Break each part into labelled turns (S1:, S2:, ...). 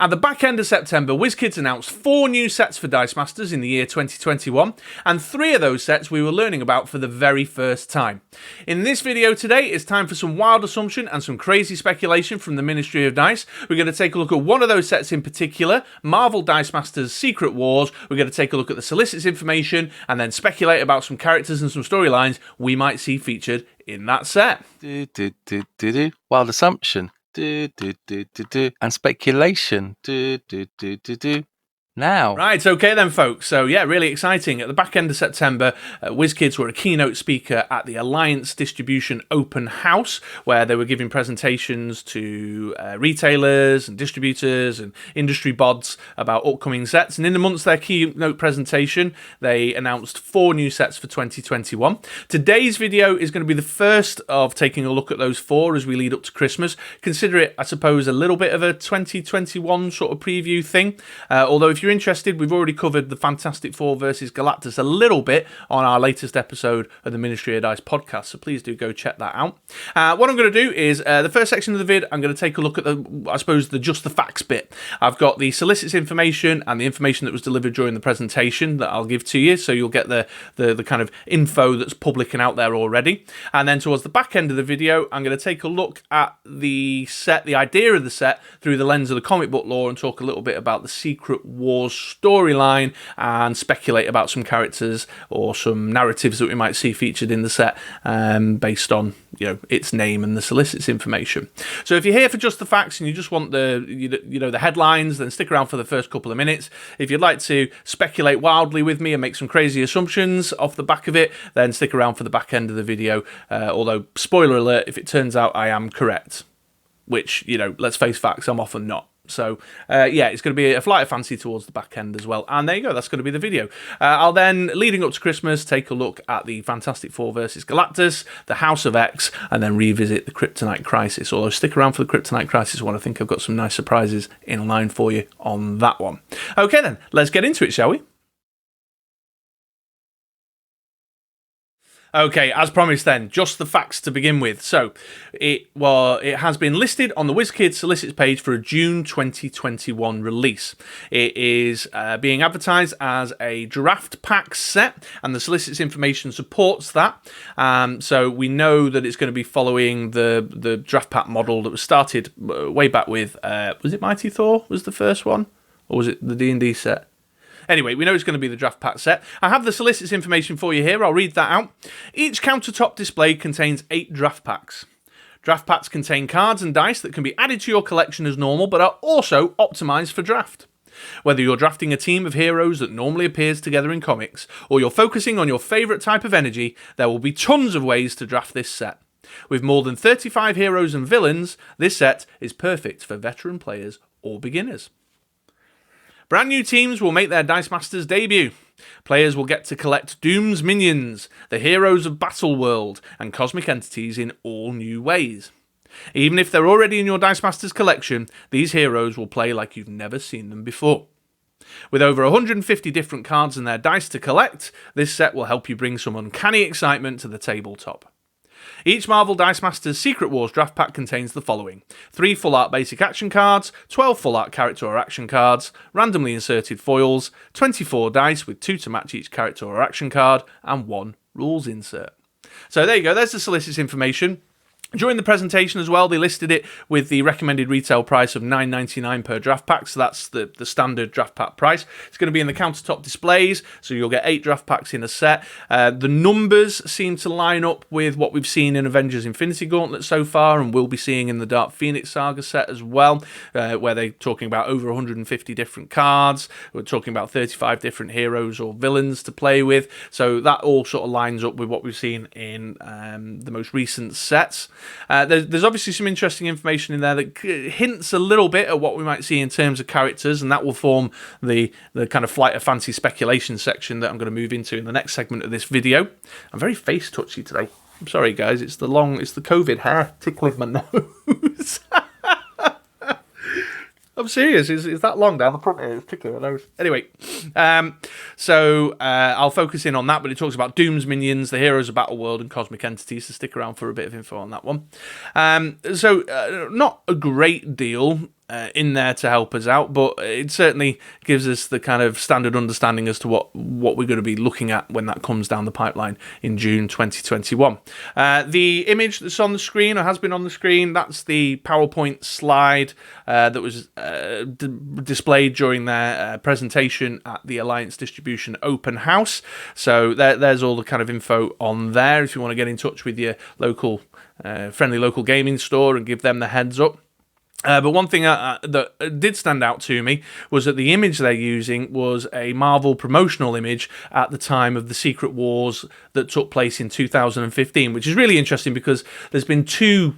S1: At the back end of September, Wizkids announced 4 new sets for Dice Masters in the year 2021, and 3 of those sets we were learning about for the very first time. In this video today, it's time for some wild assumption and some crazy speculation from the Ministry of Dice. We're going to take a look at one of those sets in particular, Marvel Dice Masters Secret Wars. We're going to take a look at the Solicits information, and then speculate about some characters and some storylines we might see featured in that set.
S2: Wild assumption. And speculation. Now.
S1: Right, okay then, folks. So, yeah, really exciting. At the back end of September, Wizkids were a keynote speaker at the Alliance Distribution Open House, where they were giving presentations to retailers and distributors and industry bods about upcoming sets. And in amongst their keynote presentation, they announced 4 new sets for 2021. Today's video is going to be the first of taking a look at those 4 as we lead up to Christmas. Consider it, I suppose, a little bit of a 2021 sort of preview thing. Although if you're interested, we've already covered the Fantastic Four versus Galactus a little bit on our latest episode of the Ministry of Dice podcast, so please do go check that out. What I'm going to do is, the first section of the vid, I'm going to take a look at the just the facts bit. I've got the Solicits information and the information that was delivered during the presentation that I'll give to you, so you'll get the kind of info that's public and out there already. And then towards the back end of the video, I'm going to take a look at the set, the idea of the set, through the lens of the comic book lore, and talk a little bit about the Secret Wars storyline and speculate about some characters or some narratives that we might see featured in the set based on its name and the Solicits information. So if you're here for just the facts and you just want the headlines, then stick around for the first couple of minutes. If you'd like to speculate wildly with me and make some crazy assumptions off the back of it, then stick around for the back end of the video. Although, spoiler alert, if it turns out I am correct, which, let's face facts, I'm often not. So, it's going to be a flight of fancy towards the back end as well. And there you go, that's going to be the video. I'll then, leading up to Christmas, take a look at the Fantastic Four versus Galactus, the House of X, and then revisit the Kryptonite Crisis. Although, stick around for the Kryptonite Crisis one. I think I've got some nice surprises in line for you on that one. Okay then, let's get into it, shall we? Okay, as promised then, just the facts to begin with. So, it has been listed on the Wizkids Solicits page for a June 2021 release. It is being advertised as a draft pack set, and the Solicits information supports that. So we know that it's going to be following the draft pack model that was started way back with, was it Mighty Thor was the first one? Or was it the D&D set? Anyway, we know it's going to be the draft pack set. I have the Solicits information for you here. I'll read that out. Each countertop display contains 8 draft packs. Draft packs contain cards and dice that can be added to your collection as normal, but are also optimized for draft. Whether you're drafting a team of heroes that normally appears together in comics, or you're focusing on your favourite type of energy, there will be tons of ways to draft this set. With more than 35 heroes and villains, this set is perfect for veteran players or beginners. Brand new teams will make their Dice Masters debut. Players will get to collect Doom's minions, the heroes of Battle World, and cosmic entities in all new ways. Even if they're already in your Dice Masters collection, these heroes will play like you've never seen them before. With over 150 different cards and their dice to collect, this set will help you bring some uncanny excitement to the tabletop. Each Marvel Dice Masters Secret Wars draft pack contains the following: 3 full art basic action cards, 12 full art character or action cards, randomly inserted foils, 24 dice with 2 to match each character or action card, and 1 rules insert. So there you go, there's the Solicits information. During the presentation as well, they listed it with the recommended retail price of $9.99 per draft pack, so that's the standard draft pack price. It's going to be in the countertop displays, so you'll get 8 draft packs in a set. The numbers seem to line up with what we've seen in Avengers Infinity Gauntlet so far, and we'll be seeing in the Dark Phoenix Saga set as well, where they're talking about over 150 different cards. We're talking about 35 different heroes or villains to play with, so that all sort of lines up with what we've seen in the most recent sets. There's obviously some interesting information in there that hints a little bit at what we might see in terms of characters, and that will form the kind of flight of fancy speculation section that I'm going to move into in the next segment of this video. I'm very face touchy today. I'm sorry guys, it's the COVID hair tickling my nose. I'm serious, it's that long down the front here, it's tickling my nose. Anyway, so I'll focus in on that, but it talks about Doom's minions, the heroes of Battle World, and cosmic entities, so stick around for a bit of info on that one. So not a great deal in there to help us out, but it certainly gives us the kind of standard understanding as to what we're going to be looking at when that comes down the pipeline in June 2021. The image that's on the screen, or has been on the screen, that's the PowerPoint slide that was displayed during their presentation at the Alliance Distribution Open House. So there's all the kind of info on there if you want to get in touch with your local friendly local gaming store and give them the heads up. But one thing that did stand out to me was that the image they're using was a Marvel promotional image at the time of the Secret Wars that took place in 2015, which is really interesting because there's been two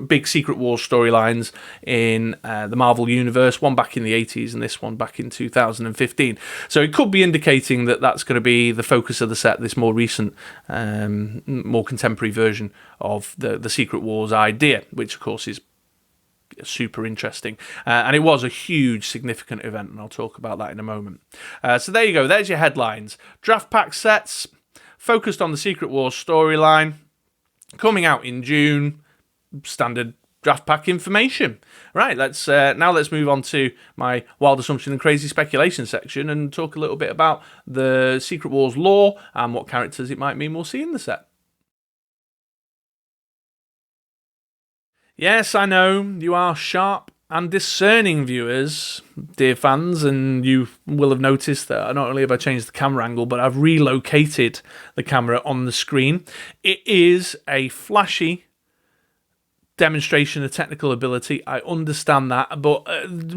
S1: big Secret Wars storylines in the Marvel universe, one back in the 80s and this one back in 2015. So it could be indicating that that's going to be the focus of the set, this more recent, more contemporary version of the Secret Wars idea, which of course is super interesting, and it was a huge significant event, and I'll talk about that in a moment. So there you go, there's your headlines. Draft pack sets focused on the Secret Wars storyline, coming out in June, standard draft pack information. Right, let's move on to my wild assumption and crazy speculation section and talk a little bit about the Secret Wars lore and what characters it might mean we'll see in the set. Yes, I know, you are sharp and discerning viewers, dear fans, and you will have noticed that not only have I changed the camera angle, but I've relocated the camera on the screen. It is a flashy demonstration of technical ability. I understand that, but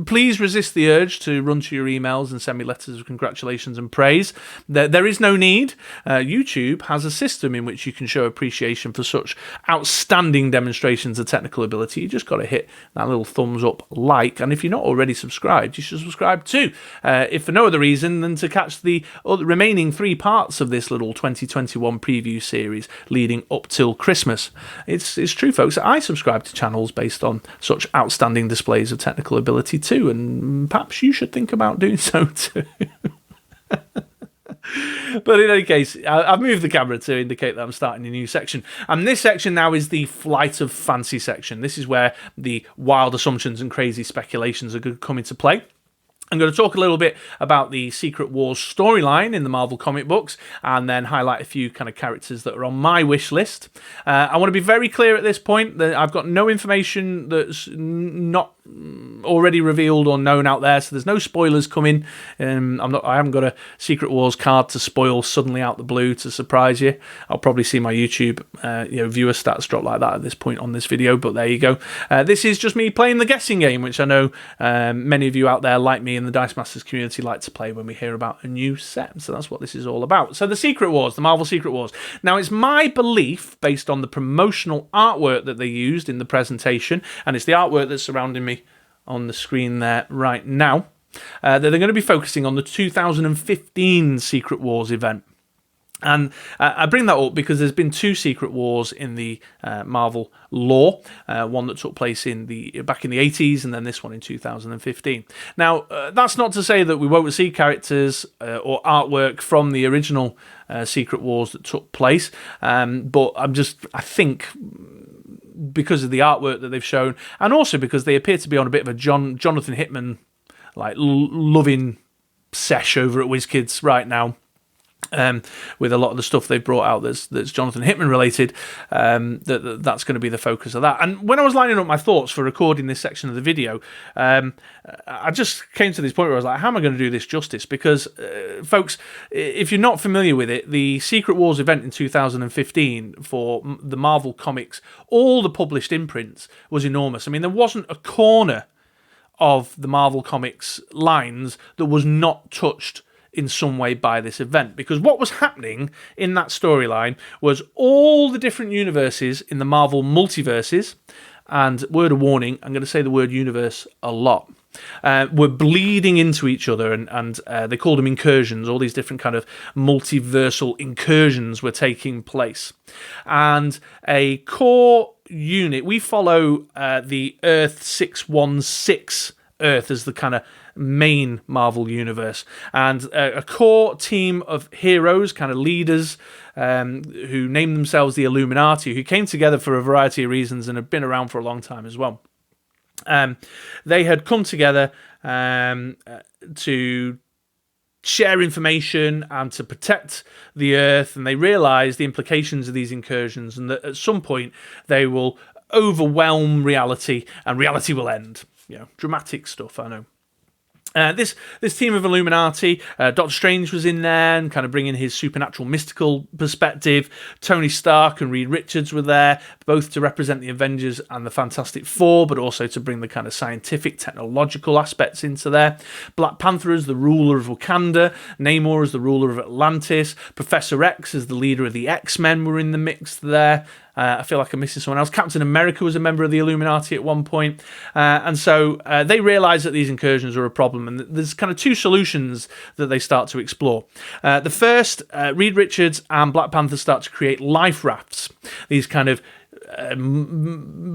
S1: please resist the urge to run to your emails and send me letters of congratulations and praise. There is no need. YouTube has a system in which you can show appreciation for such outstanding demonstrations of technical ability. You just got to hit that little thumbs up like, and if you're not already subscribed, you should subscribe too, if for no other reason than to catch the remaining 3 parts of this little 2021 preview series leading up till Christmas. It's true, folks. I subscribe to channels based on such outstanding displays of technical ability too, and perhaps you should think about doing so too. But in any case, I've moved the camera to indicate that I'm starting a new section. And this section now is the Flight of Fancy section. This is where the wild assumptions and crazy speculations are going to come into play. I'm going to talk a little bit about the Secret Wars storyline in the Marvel comic books, and then highlight a few kind of characters that are on my wish list. I want to be very clear at this point that I've got no information that's not already revealed or known out there, so there's no spoilers coming. I haven't got a Secret Wars card to spoil suddenly out the blue to surprise you. I'll probably see my YouTube viewer stats drop like that at this point on this video, but there you go. This is just me playing the guessing game, which I know many of you out there like me in the Dice Masters community like to play when we hear about a new set. So that's what this is all about. So the Secret Wars, the Marvel Secret Wars. Now, it's my belief, based on the promotional artwork that they used in the presentation, and it's the artwork that's surrounding me on the screen there right now, that they're going to be focusing on the 2015 Secret Wars event. And I bring that up because there's been 2 Secret Wars in the Marvel lore, one that took place back in the 80s, and then this one in 2015. Now, that's not to say that we won't see characters or artwork from the original Secret Wars that took place, but I think because of the artwork that they've shown, and also because they appear to be on a bit of a Jonathan Hickman loving sesh over at Wizkids right now. With a lot of the stuff they've brought out that's Jonathan Hickman related, that's going to be the focus of that. And when I was lining up my thoughts for recording this section of the video, I just came to this point where I was like, how am I going to do this justice? Because, folks, if you're not familiar with it, the Secret Wars event in 2015 for the Marvel Comics, all the published imprints, was enormous. I mean, there wasn't a corner of the Marvel Comics lines that was not touched in some way by this event, because what was happening in that storyline was all the different universes in the Marvel multiverses, and word of warning, I'm going to say the word universe a lot, were bleeding into each other, and they called them incursions. All these different kind of multiversal incursions were taking place, and a core unit, we follow the Earth 616 Earth as the kind of main Marvel universe, and a core team of heroes, kind of leaders, who named themselves the Illuminati, who came together for a variety of reasons and have been around for a long time as well. They had come together to share information and to protect the Earth, and they realise the implications of these incursions, and that at some point they will overwhelm reality, and reality will end. Dramatic stuff, I know. This team of Illuminati, Doctor Strange was in there and kind of bringing his supernatural mystical perspective. Tony Stark and Reed Richards were there, both to represent the Avengers and the Fantastic Four, but also to bring the kind of scientific, technological aspects into there. Black Panther as the ruler of Wakanda, Namor as the ruler of Atlantis, Professor X as the leader of the X-Men were in the mix there. I feel like I'm missing someone else. Captain America was a member of the Illuminati at one point. And so they realise that these incursions are a problem. And there's kind of two solutions that they start to explore. The first, Reed Richards and Black Panther start to create life rafts. These kind of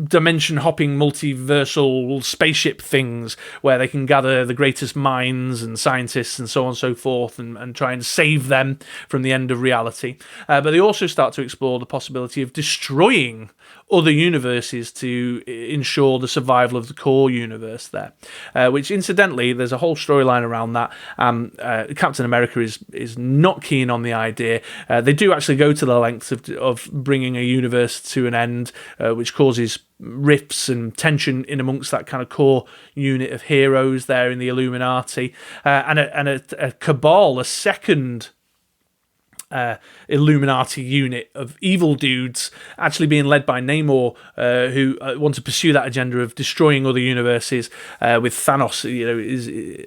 S1: dimension hopping multiversal spaceship things where they can gather the greatest minds and scientists and so on and so forth and try and save them from the end of reality. But they also start to explore the possibility of destroying other universes to ensure the survival of the core universe there, which incidentally there's a whole storyline around that. Captain America is not keen on the idea. They do actually go to the lengths of bringing a universe to an end, which causes rifts and tension in amongst that kind of core unit of heroes there in the Illuminati, and a cabal, a second Illuminati unit of evil dudes actually being led by Namor, who want to pursue that agenda of destroying other universes, with Thanos,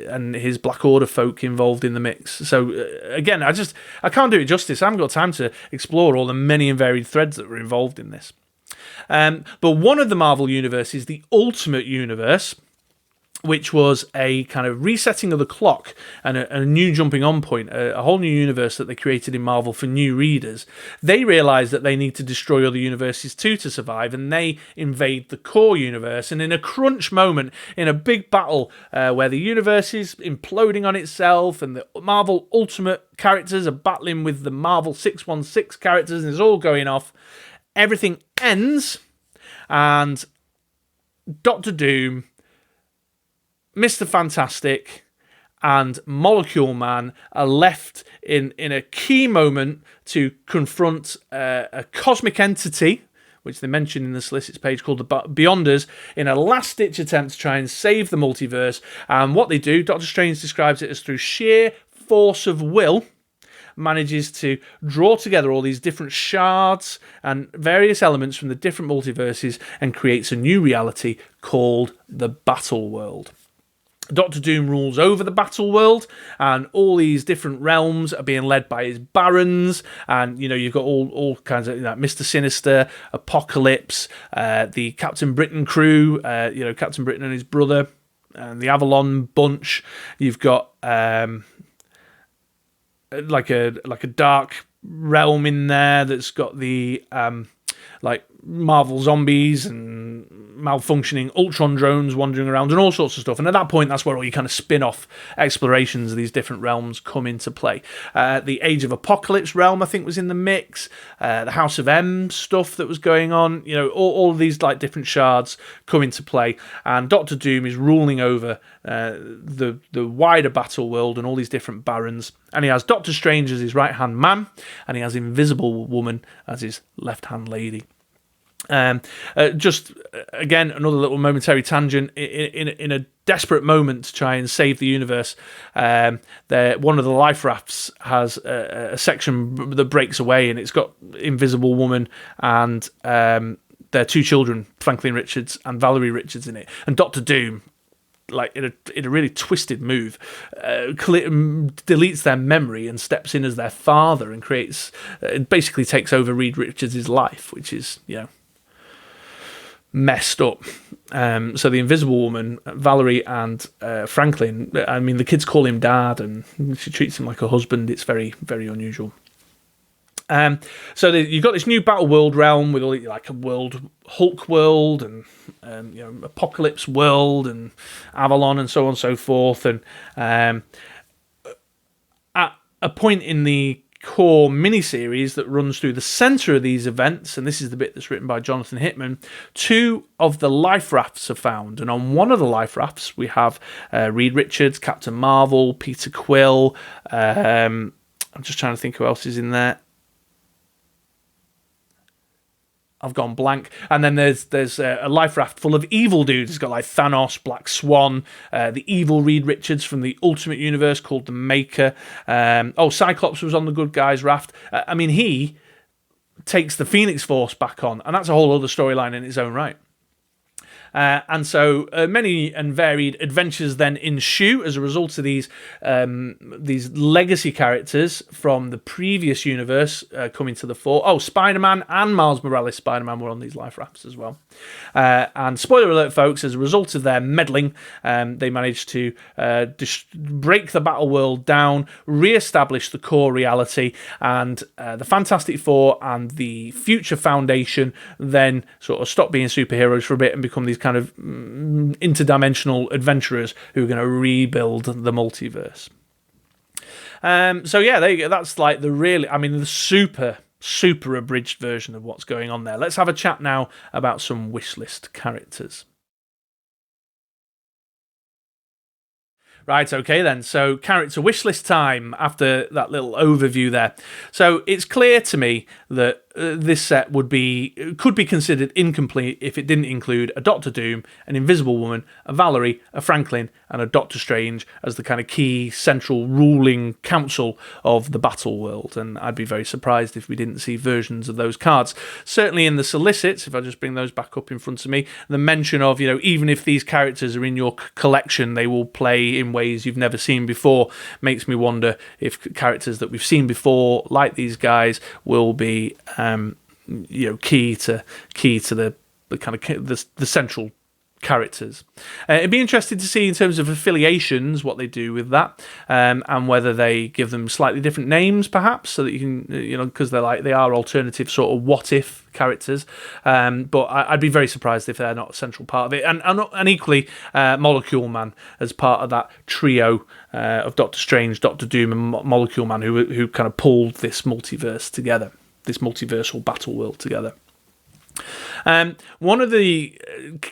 S1: and his Black Order folk involved in the mix. So again, I can't do it justice. I haven't got time to explore all the many and varied threads that were involved in this. But one of the Marvel universes, the Ultimate Universe, which was a kind of resetting of the clock and a new jumping on point, a whole new universe that they created in Marvel for new readers. They realise that they need to destroy other universes too to survive, and they invade the core universe. And in a crunch moment, in a big battle where the universe is imploding on itself and the Marvel Ultimate characters are battling with the Marvel 616 characters and it's all going off, everything ends, and Doctor Doom, Mr. Fantastic, and Molecule Man are left in a key moment to confront a cosmic entity, which they mention in the Solicits page, called the Beyonders, in a last-ditch attempt to try and save the multiverse. And what they do, Doctor Strange describes it as through sheer force of will, manages to draw together all these different shards and various elements from the different multiverses and creates a new reality called the Battle World. Doctor Doom rules over the battle world, and all these different realms are being led by his barons. And you've got all kinds of Mr. Sinister, Apocalypse, the Captain Britain crew, Captain Britain and his brother, and the Avalon bunch. You've got like a dark realm in there that's got the Marvel zombies and malfunctioning Ultron drones wandering around and all sorts of stuff. And at that point, that's where all your kind of spin-off explorations of these different realms come into play. The Age of Apocalypse realm, I think, was in the mix. The House of M stuff that was going on. All of these different shards come into play. And Doctor Doom is ruling over the wider battle world and all these different barons. And he has Doctor Strange as his right-hand man, and he has Invisible Woman as his left-hand lady. Just again, another little momentary tangent. In a desperate moment to try and save the universe, one of the life rafts has a section that breaks away, and it's got Invisible Woman and their two children, Franklin Richards and Valerie Richards, in it. And Doctor Doom, in a really twisted move, deletes their memory and steps in as their father and basically takes over Reed Richards' life, which is messed up. So the Invisible Woman, Valerie and Franklin, I mean, the kids call him Dad, and she treats him like a husband. It's very, very unusual. So you've got this new Battle World realm with all a world, Hulk world, and Apocalypse world, and Avalon, and so on and so forth. And at a point in the core miniseries that runs through the centre of these events, and this is the bit that's written by Jonathan Hickman, 2 of the life rafts are found. And on one of the life rafts, we have Reed Richards, Captain Marvel, Peter Quill. I'm just trying to think who else is in there. I've gone blank. And then there's a life raft full of evil dudes. It's got like Thanos, Black Swan, the evil Reed Richards from the Ultimate Universe called the Maker. Cyclops was on the good guys raft. He takes the Phoenix Force back on, and that's a whole other storyline in its own right. And so many and varied adventures then ensue as a result of these legacy characters from the previous universe coming to the fore. Oh, Spider-Man and Miles Morales Spider-Man were on these life rafts as well. And spoiler alert, folks, as a result of their meddling, they managed to break the battle world down, re-establish the core reality, and the Fantastic Four and the Future Foundation then sort of stop being superheroes for a bit and become these kind of interdimensional adventurers who are going to rebuild the multiverse. There you go. That's like the super abridged version of what's going on there. Let's have a chat now about some Wishlist characters. Right, okay then. So, character wishlist time after that little overview there. So, it's clear to me that this set could be considered incomplete if it didn't include a Doctor Doom, an Invisible Woman, a Valerie, a Franklin, and a Doctor Strange as the kind of key central ruling council of the battle world. And I'd be very surprised if we didn't see versions of those cards. Certainly in the Solicits, if I just bring those back up in front of me, the mention of, even if these characters are in your collection, they will play in ways you've never seen before, makes me wonder if characters that we've seen before, like these guys, will be key to the kind of the central characters. It'd be interesting to see in terms of affiliations what they do with that, and whether they give them slightly different names, perhaps, so that you can, because they are alternative sort of what if characters. But I'd be very surprised if they're not a central part of it. And equally, Molecule Man as part of that trio of Doctor Strange, Doctor Doom, and Molecule Man, who kind of pulled this multiverse together, this multiversal battle world together. One of the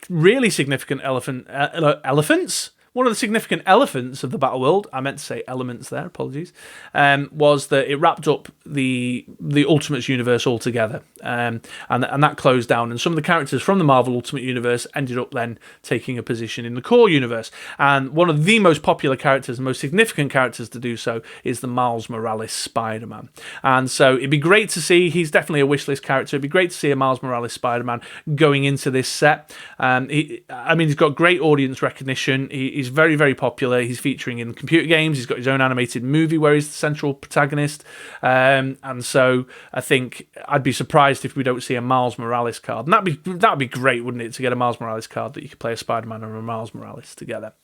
S1: really significant elephants. One of the significant elephants of the battle world, I meant to say elements there, apologies, was that it wrapped up the Ultimates universe altogether, and that closed down. And some of the characters from the Marvel Ultimate Universe ended up then taking a position in the core universe. And one of the most popular characters, the most significant characters to do so, is the Miles Morales Spider-Man. And so it'd be great to see, he's definitely a wishlist character, it'd be great to see a Miles Morales Spider-Man going into this set. He's got great audience recognition. He's very, very popular. He's featuring in computer games. He's got his own animated movie where he's the central protagonist. And so I think I'd be surprised if we don't see a Miles Morales card. And that'd be great, wouldn't it, to get a Miles Morales card that you could play a Spider-Man and a Miles Morales together.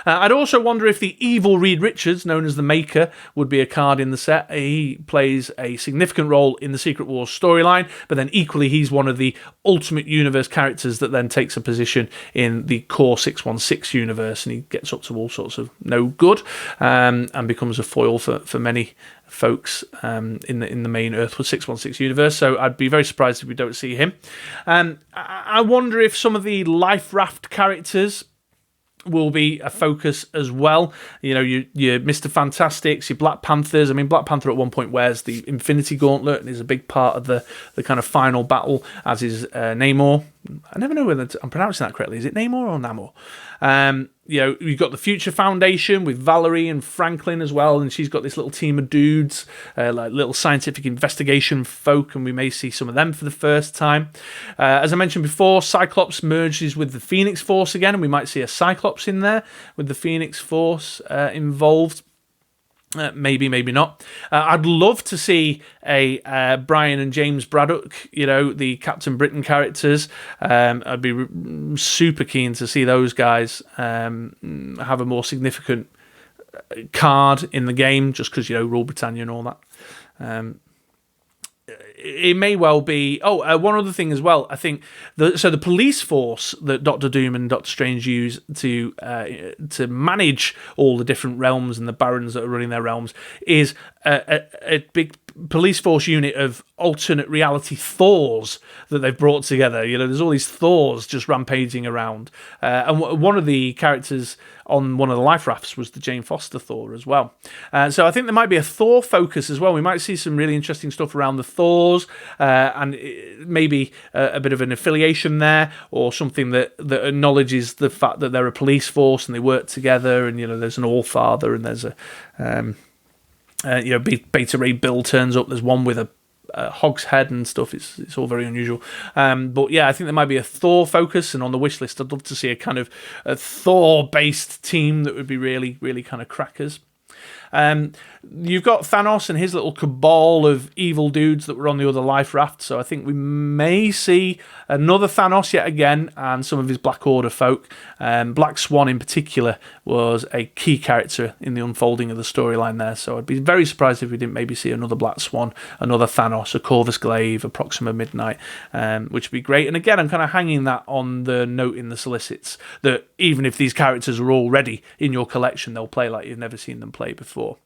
S1: I'd also wonder if the evil Reed Richards, known as the Maker, would be a card in the set. He plays a significant role in the Secret Wars storyline, but then equally he's one of the Ultimate Universe characters that then takes a position in the Core 616 universe, and he gets up to all sorts of no good, and becomes a foil for many folks in the main Earthwood 616 universe. So I'd be very surprised if we don't see him. I wonder if some of the Life Raft characters will be a focus as well. Your Mr. Fantastics, your Black Panthers. I mean, Black Panther at one point wears the Infinity Gauntlet and is a big part of the kind of final battle, as is Namor. I never know whether I'm pronouncing that correctly. Is it Namor or Namor? You've got the Future Foundation with Valerie and Franklin as well, and she's got this little team of dudes, like little scientific investigation folk, and we may see some of them for the first time. As I mentioned before, Cyclops merges with the Phoenix Force again, and we might see a Cyclops in there with the Phoenix Force involved. Maybe not. I'd love to see a Brian and James Braddock, the Captain Britain characters. I'd be super keen to see those guys have a more significant card in the game, just because, Rule Britannia and all that. It may well be. One other thing as well. I think the police force that Doctor Doom and Doctor Strange use to manage all the different realms and the barons that are running their realms is a big police force unit of alternate reality Thors that they've brought together. There's all these Thors just rampaging around. And one of the characters on one of the life rafts was the Jane Foster Thor as well. So I think there might be a Thor focus as well. We might see some really interesting stuff around the Thors, and maybe a bit of an affiliation there, or something that acknowledges the fact that they're a police force and they work together, and there's an All-Father, and there's a Beta Ray Bill turns up. There's one with a hog's head and stuff. It's all very unusual. But yeah, I think there might be a Thor focus, and on the wish list, I'd love to see a kind of a Thor-based team that would be really, really kind of crackers. You've got Thanos and his little cabal of evil dudes that were on the other life raft, so I think we may see another Thanos yet again, and some of his Black Order folk. Black Swan in particular was a key character in the unfolding of the storyline there, so I'd be very surprised if we didn't maybe see another Black Swan, another Thanos, a Corvus Glaive, a Proxima Midnight, which would be great. And again, I'm kind of hanging that on the note in the Solicits that even if these characters are already in your collection, they'll play like you've never seen them play before.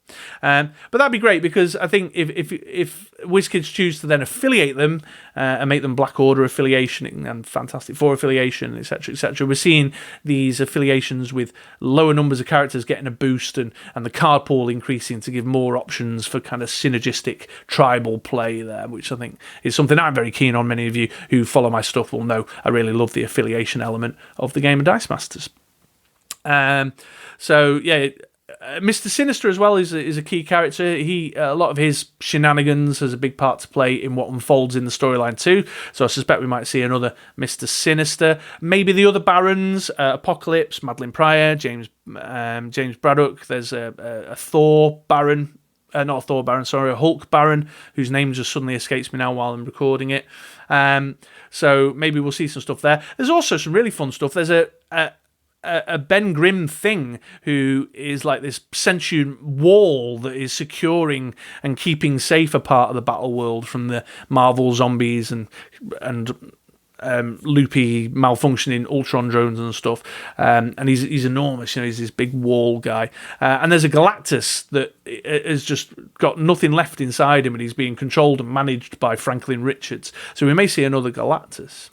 S1: But that'd be great, because I think if Wizkids choose to then affiliate them and make them Black Order affiliation and Fantastic Four affiliation, etc., etc., we're seeing these affiliations with lower numbers of characters getting a boost, and the card pool increasing to give more options for kind of synergistic tribal play there, which I think is something I'm very keen on. Many of you who follow my stuff will know I really love the affiliation element of the game of Dice Masters. So yeah. Mr. Sinister as well is a key character. A lot of his shenanigans has a big part to play in what unfolds in the storyline too. So I suspect we might see another Mr. Sinister. Maybe the other Barons, Apocalypse, Madeline Pryor, James Braddock. There's a Thor Baron. Not a Thor Baron, sorry, a Hulk Baron, whose name just suddenly escapes me now while I'm recording it. So maybe we'll see some stuff there. There's also some really fun stuff. There's a Ben Grimm thing who is like this sentient wall that is securing and keeping safe a part of the battle world from the Marvel zombies and loopy malfunctioning Ultron drones and stuff. And he's enormous, he's this big wall guy. And there's a Galactus that has just got nothing left inside him, and he's being controlled and managed by Franklin Richards. So we may see another Galactus,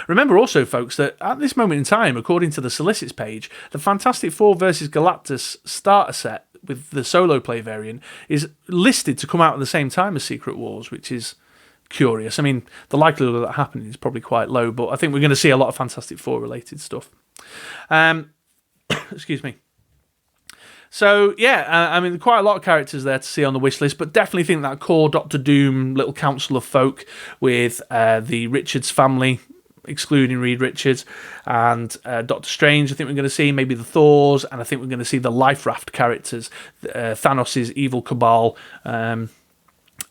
S1: Remember also, folks, that at this moment in time, according to the Solicits page, the Fantastic Four versus Galactus starter set with the solo play variant is listed to come out at the same time as Secret Wars, which is curious. I mean, the likelihood of that happening is probably quite low, but I think we're going to see a lot of Fantastic Four related stuff. Excuse me. So, yeah, I mean, quite a lot of characters there to see on the wish list, but definitely think that core Doctor Doom little council of folk with the Richards family, excluding Reed Richards, and Doctor Strange, I think we're going to see, maybe the Thors, and I think we're going to see the Life Raft characters, Thanos' evil cabal,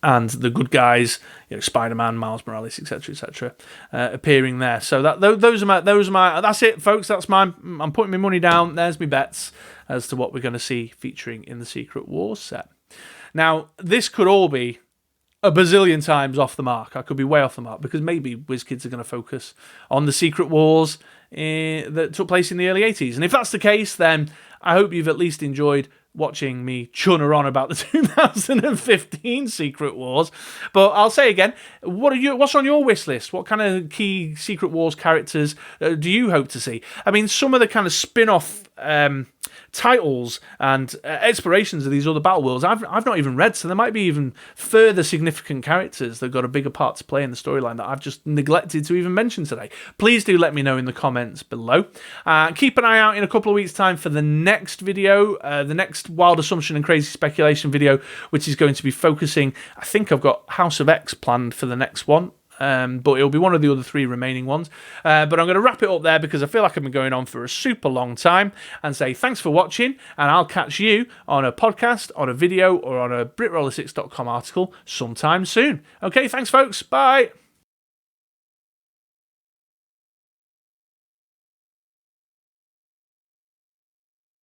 S1: and the good guys, Spider-Man, Miles Morales, etc., appearing there. So those are my. That's it, folks. I'm putting my money down. There's my bets as to what we're going to see featuring in the Secret Wars set. Now, this could all be a bazillion times off the mark. I could be way off the mark, because maybe Wizkids are going to focus on the Secret Wars that took place in the early 80s. And if that's the case, then I hope you've at least enjoyed watching me chunner on about the 2015 Secret Wars. But I'll say again, what's on your wish list? What kind of key Secret Wars characters do you hope to see? I mean, some of the kind of spin-off titles and explorations of these other battle worlds I've not even read, so there might be even further significant characters that got a bigger part to play in the storyline that I've just neglected to even mention today. Please do let me know in the comments below. Keep an eye out in a couple of weeks' time for the next video, the next Wild Assumption and Crazy Speculation video, which is going to be focusing, I think I've got House of X planned for the next one. But it'll be one of the other 3 remaining ones. But I'm going to wrap it up there, because I feel like I've been going on for a super long time, and say thanks for watching, and I'll catch you on a podcast, on a video, or on a BritRoller6.com article sometime soon. Okay, thanks folks, bye!